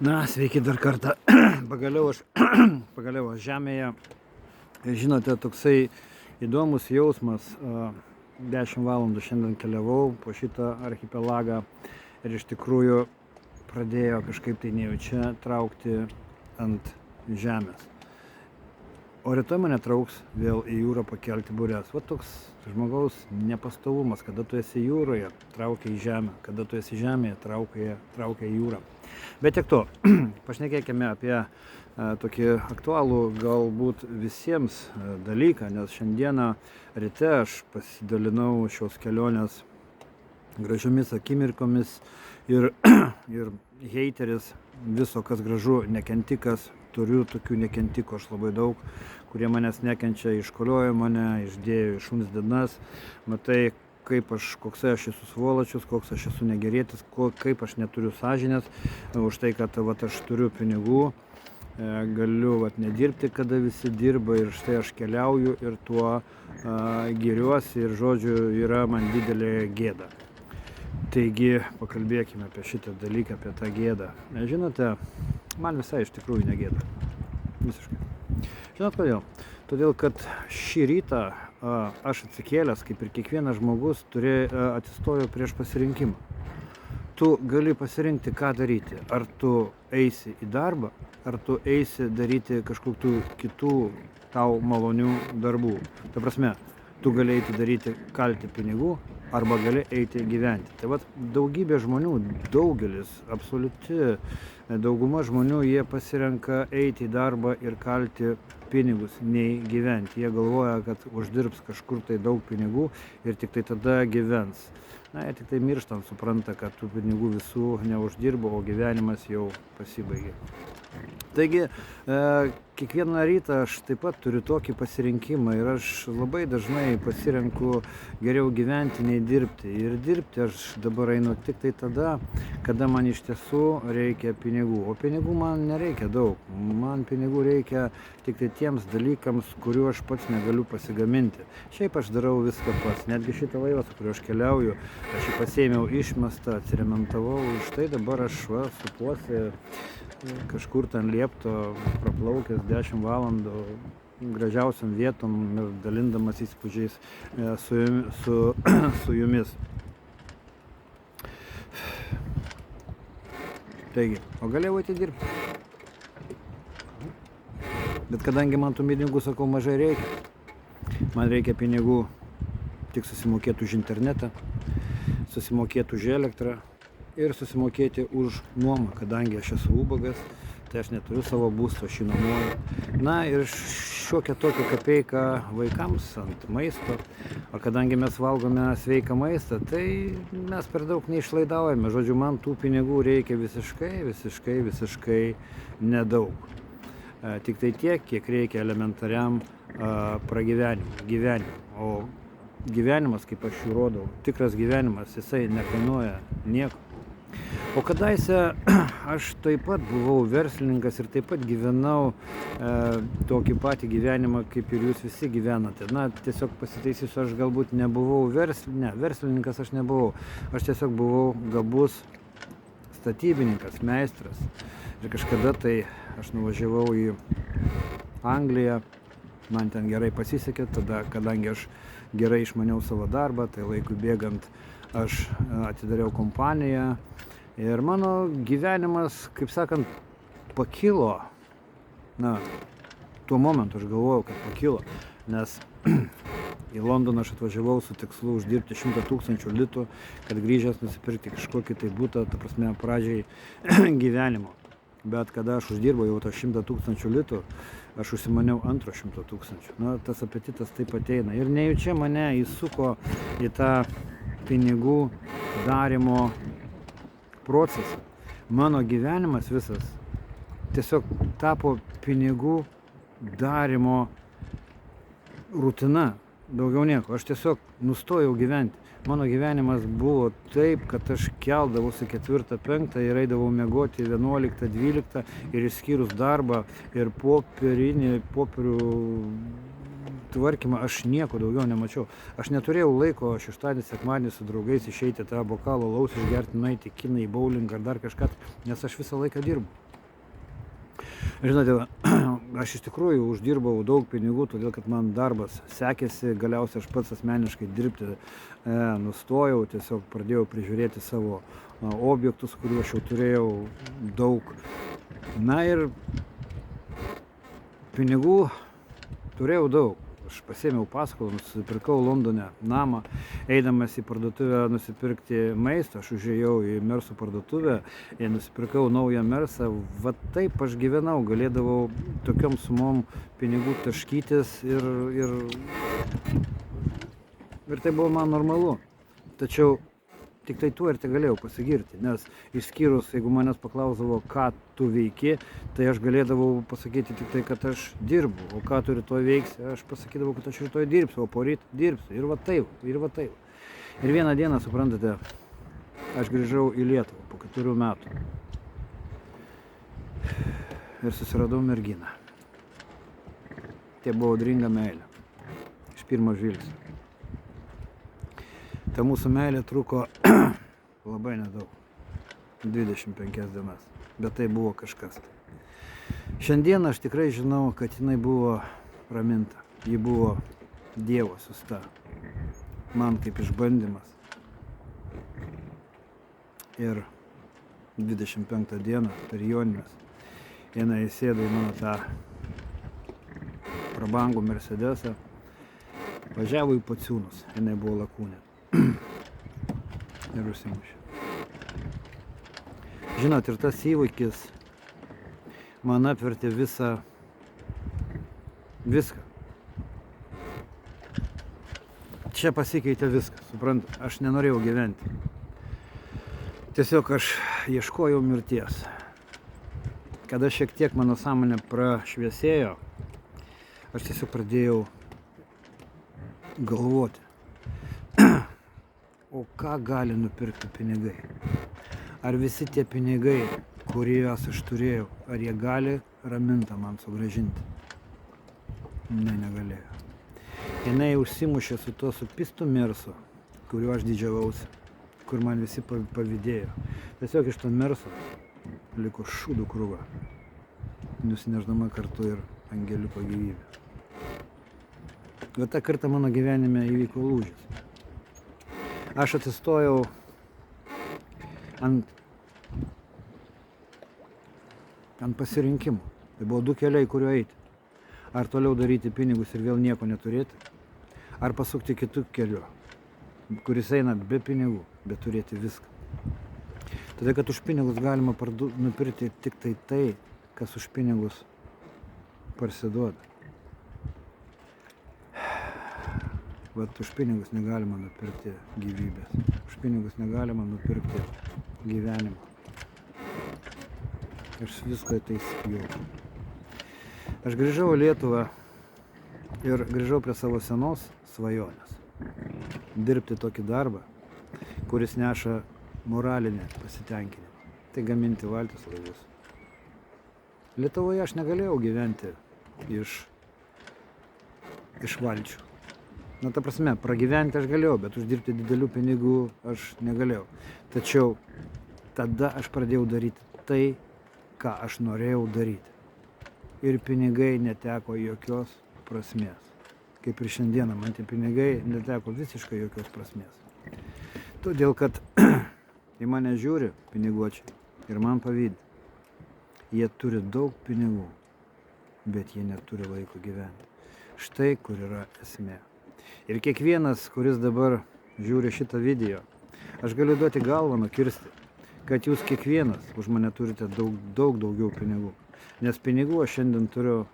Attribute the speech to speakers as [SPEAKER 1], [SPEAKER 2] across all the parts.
[SPEAKER 1] Na, sveiki dar kartą. Pagaliau aš žemėje. Ir žinote, toksai įdomus jausmas. 10 valandų šiandien keliavau po šitą archipelagą ir iš tikrųjų pradėjo kažkaip tai nejučia traukti ant žemės. O rytoj mane trauks vėl į jūrą pakelti burės. Va toks žmogaus nepastovumas, kada tu esi jūroje, traukia į žemę, kada tu esi žemėje, traukia į jūrą. Bet tiek to, pašnekėkime apie tokį aktualų galbūt visiems dalyką, nes šiandieną ryte aš pasidalinau šios kelionės gražiomis akimirkomis ir heiteris viso, kas gražu, nekentikas. Turiu tokių nekentikų aš labai daug, kurie manęs nekenčia, iškoliojo mane, išdėjo į šuns dienas. Matai, koks aš esu svoločius, koks aš esu negerėtis, kaip aš neturiu sąžinės už tai, kad aš turiu pinigų, galiu nedirbti, kada visi dirba ir štai aš keliauju ir tuo giriuosi ir žodžiu yra man didelė gėda. Taigi pakalbėkime apie šitą dalyką, apie tą gėdą. Žinote, man visai iš tikrųjų negėda. Visiškai. Žinot kodėl? Todėl, kad šį rytą aš atsikėlęs, kaip ir kiekvienas žmogus, atsistoju prieš pasirinkimą. Tu gali pasirinkti, ką daryti. Ar tu eisi į darbą, ar tu eisi daryti kažkokių kitų tau malonių darbų. Ta prasme, tu gali eiti daryti kalti pinigų, arba gali eiti gyventi. Tai daugybė žmonių, daugelis, absoliuti dauguma žmonių, jie pasirenka eiti į darbą ir kalti pinigus, nei gyventi. Jie galvoja, kad uždirbs kažkur tai daug pinigų ir tik tai tada gyvens. Na, jie tik tai mirštant supranta, kad tų pinigų visų neuždirbo, o gyvenimas jau pasibaigė. Taigi, kiekvieną rytą aš taip pat turiu tokį pasirinkimą ir aš labai dažnai pasirenku geriau gyventi nei dirbti. Ir dirbti aš dabar einu tik tai tada, kada man iš tiesų reikia pinigų. O pinigų man nereikia daug. Man pinigų reikia tik tai tiems dalykams, kuriuo aš pats negaliu pasigaminti. Šiaip aš darau viską pats. Netgi šitą laivą, su kuriuo aš keliauju, aš jį pasiėmiau išmestą, atsiremontavau ir štai dabar aš supuosi kažkur ten liepto, praplaukęs 10 valandų gražiausiam vietom ir dalindamas įspūdžiais su jumis. Taigi, o galėjau eiti dirbti. Bet kadangi man tų pinigų, sakau, mažai reikia. Man reikia pinigų tik susimokėti už internetą, susimokėti už elektrą ir susimokėti už nuomą, kadangi aš esu ubagas, tai aš neturiu savo būsto, aš jį nuomoju. Na ir šiokia tokia kapeiką vaikams ant maisto, o kadangi mes valgome sveiką maistą, tai mes per daug neišlaidaujame. Žodžiu, man tų pinigų reikia visiškai nedaug. Tik tai tiek, kiek reikia elementariam gyvenimui. O gyvenimas, kaip aš jų rodau, tikras gyvenimas, jisai nekainuoja nieko. O kadaise aš taip pat buvau verslininkas ir taip pat gyvenau tokį patį gyvenimą, kaip ir jūs visi gyvenate. Na, tiesiog pasitaisysiu, aš galbūt nebuvau verslininkas aš nebuvau. Aš tiesiog buvau gabus statybininkas, meistras. Ir kažkada tai aš nuvažiavau į Angliją, man ten gerai pasisekė, tada, kadangi aš gerai išmaniau savo darbą, tai laikui bėgant aš atidariau kompaniją. Ir mano gyvenimas, kaip sakant, pakilo. Na, tuo momentu aš galvojau, kad pakilo, nes į Londoną aš atvažiavau su tikslu uždirbti 100 000 litų, kad grįžęs nusipirkti kažkokį tai butą, ta prasme, pradžiai gyvenimo. Bet kada aš uždirbau jau tą 100 000 litų, aš užsimaniau antro 100 000. Na, tas apetitas taip ateina. Ir nejučia mane įsuko į tą pinigų darimo procesą. Mano gyvenimas visas tiesiog tapo pinigų darimo rutina, daugiau nieko. Aš tiesiog nustojau gyventi. Mano gyvenimas buvo taip, kad aš keldavausi 4-5 ir eidavau miegoti 11-12 ir išskyrus darbą ir popierių tvarkymą aš nieko daugiau nemačiau. Aš neturėjau laiko šeštadienį, sekmadienį su draugais išeiti tą bokalą alaus išgerti, nueiti į kiną, į bowlingą ar dar kažką, nes aš visą laiką dirbu. Žinote, aš iš tikrųjų uždirbau daug pinigų, todėl kad man darbas sekėsi, galiausiai aš pats asmeniškai dirbti nustojau, tiesiog pradėjau prižiūrėti savo objektus, kuriuos aš jau turėjau daug. Na ir pinigų turėjau daug. Aš pasėmiau paskolą, nusipirkau Londone namą, eidamas į parduotuvę nusipirkti maisto, aš užėjau į Mersų parduotuvę ir nusipirkau naują Mersą. Va taip aš gyvenau, galėdavau tokiom sumom pinigų taškytis ir tai buvo man normalu. Tačiau tik tai tuo ir tai galėjau pasigirti, nes išskyrus, jeigu manęs paklausdavo, ką tu veiki, tai aš galėdavau pasakyti tik tai, kad aš dirbu, o ką tu rytoj veiksi, aš pasakydavau, kad aš rytoj dirbsiu, o poryt dirbsiu, ir va taip, ir va taip. Ir vieną dieną, suprantate, aš grįžau į Lietuvą po 4 metų ir susiradau merginą. Tai buvo audringa meilė, iš pirmo žvilgsnio. Ta mūsų meilė truko labai nedaug, 25 dienas, bet tai buvo kažkas. Šiandien aš tikrai žinau, kad jinai buvo raminta, ji buvo Dievo siųsta, man kaip išbandymas. Ir 25 dieną per Jonines jinai įsėdo į mano tą prabangų Mercedesą, važiavo į Pociūnus, jinai buvo Lakūnė. Ir užsimušė. Žinot, ir tas įvykis man apvertė viską. Čia pasikeitė viskas, suprantat, aš nenorėjau gyventi. Tiesiog aš ieškojau mirties. Kada šiek tiek mano sąmonė prašviesėjo, aš tiesiog pradėjau galvoti. O ką gali nupirkti pinigai? Ar visi tie pinigai, kuriuos aš turėjau, ar jie gali ramintą man sugrąžinti? Ne, negalėjo. Jinai užsimušė su tuo supistu Mersu, kuriuo aš didžiavausi, kur man visi pavydėjo. Tiesiog iš to Merso liko šūdų krūva, nusineždama kartu ir angeliuko gyvybę. Bet tą kartą mano gyvenime įvyko lūžis. Aš atsistojau ant pasirinkimų. Tai buvo 2 keliai, kuriuo eiti. Ar toliau daryti pinigus ir vėl nieko neturėti, ar pasukti kitų kelių, kuris eina be pinigų, bet turėti viską. Todėl, kad už pinigus galima nupirkti tik tai, kas už pinigus parsiduoda. Bet už pinigus negalima nupirkti gyvybės. Už pinigus negalima nupirkti gyvenimą. Aš visko tai spėjau. Aš grįžau į Lietuvą ir grįžau prie savo senos svajonės. Dirbti tokį darbą, kuris neša moralinį pasitenkinimą. Tai gaminti valtis laivus. Lietuvoje aš negalėjau gyventi iš valčių. Na, ta prasme, pragyventi aš galėjau, bet uždirbti didelių pinigų aš negalėjau. Tačiau tada aš pradėjau daryti tai, ką aš norėjau daryti. Ir pinigai neteko jokios prasmės. Kaip ir šiandieną, man tie pinigai neteko visiškai jokios prasmės. Todėl, kad į mane žiūri piniguočiai ir man pavydi. Jie turi daug pinigų, bet jie neturi laiko gyventi. Štai kur yra esmė. Ir kiekvienas, kuris dabar žiūri šitą video, aš galiu duoti galvą nukirsti, kad jūs kiekvienas už mane turite daug daugiau pinigų. Nes pinigų aš šiandien turiu,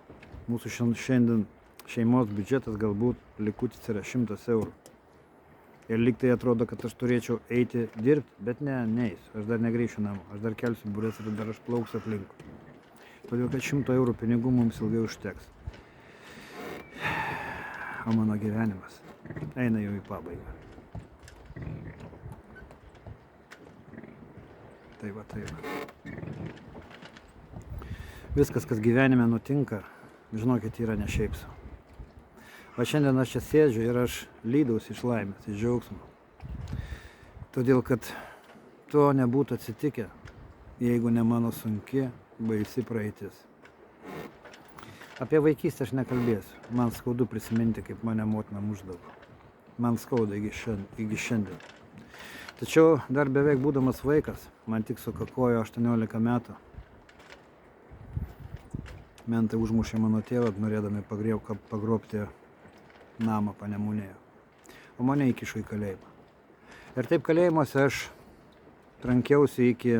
[SPEAKER 1] mūsų šiandien šeimos biudžetas galbūt likutis yra 100 eurų. Ir lyg tai atrodo, kad aš turėčiau eiti dirbti, bet neisiu, aš dar negrįšiu namo, aš dar kelsiu burės ir dar aš plauksiu aplinkui. Todėl, kad 100 eurų pinigų mums ilgai užteks. O mano gyvenimas eina jau į pabaigą. Tai va. Viskas, kas gyvenime nutinka, žinokit, yra ne šiaip sau. Va šiandien aš čia sėdžiu ir aš lydausi iš laimės, iš džiaugsmo. Todėl, kad to nebūtų atsitikę, jeigu ne mano sunki, baisi praeitis. Apie vaikystę aš nekalbėsiu. Man skaudu prisiminti, kaip mane motina mušdavo. Man skauda iki šiandien. Tačiau dar beveik būdamas vaikas, man tik sukakojo 18 metų. Mentai užmušė mano tėvą, norėdami pagrobti namą Panemunėje. O mane įkišo į kalėjimą. Ir taip kalėjimuose aš trankiausi iki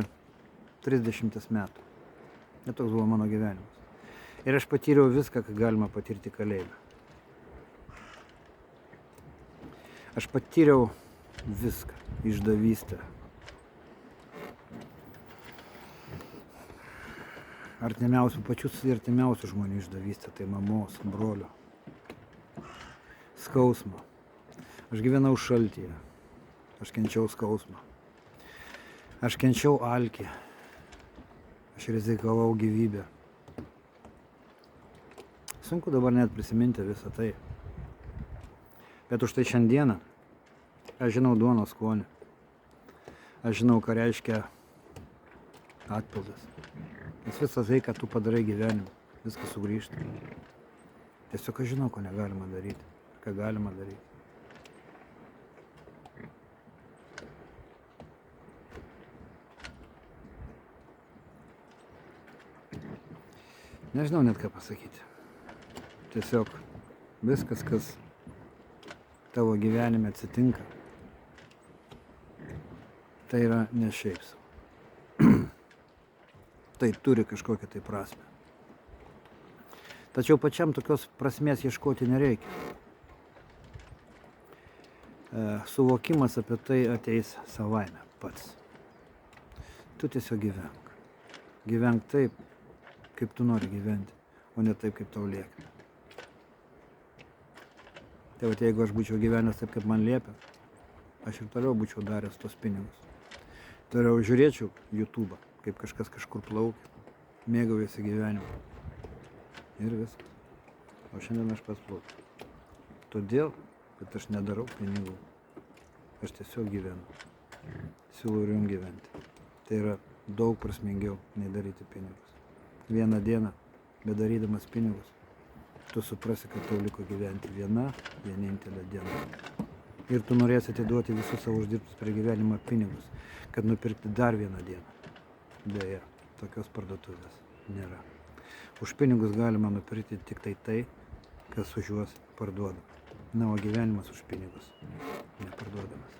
[SPEAKER 1] 30 metų. Ir toks buvo mano gyvenimas. Ir aš patyriau viską, ką galima patirti kalėjime. Aš patyriau viską. Išdavystę. Pačius artimiausių žmonių išdavystę. Tai mamos, brolio. Skausmą. Aš gyvenau šaltyje. Aš kenčiau skausmą. Aš kenčiau alkį. Aš rizikavau gyvybę. Sunku dabar net prisiminti visą tai. Bet už tai šiandieną aš žinau duonos skonį. Aš žinau, ką reiškia atpildas. Nes visą tai, ką tu padarai gyvenime, viskas sugrįžta. Tiesiog aš žinau, ko negalima daryti, ką galima daryti. Nežinau net ką pasakyti. Tiesiog viskas, kas tavo gyvenime atsitinka, tai yra ne šiaip sau. Tai turi kažkokią tai prasmę. Tačiau pačiam tokios prasmės ieškoti nereikia. Suvokimas apie tai ateis savaime pats. Tu tiesiog gyvenk. Gyvenk taip, kaip tu nori gyventi, o ne taip, kaip tau lieka. Tai vat, jeigu aš būčiau gyvenęs taip, kaip man liepia, aš ir toliau būčiau daręs tos pinigus. Toliau žiūrėčiau YouTube, kaip kažkas kažkur plaukia, mėgaujasi gyvenimu. Ir viskas. O šiandien aš pats plaukiu. Todėl, kad aš nedarau pinigų. Aš tiesiog gyvenu. Siūlau ir jums gyventi. Tai yra daug prasmingiau nei daryti pinigus. Vieną dieną, bedarydamas pinigus, tu suprasi, kad tau liko gyventi vienintelė diena. Ir tu norėsi atiduoti visus savo uždirbtus prie gyvenimo pinigus, kad nupirkti dar vieną dieną. Deja, tokios parduotuvės nėra. Už pinigus galima nupirkti tik tai, kas už juos parduoda. Na, o gyvenimas už pinigus neparduodamas.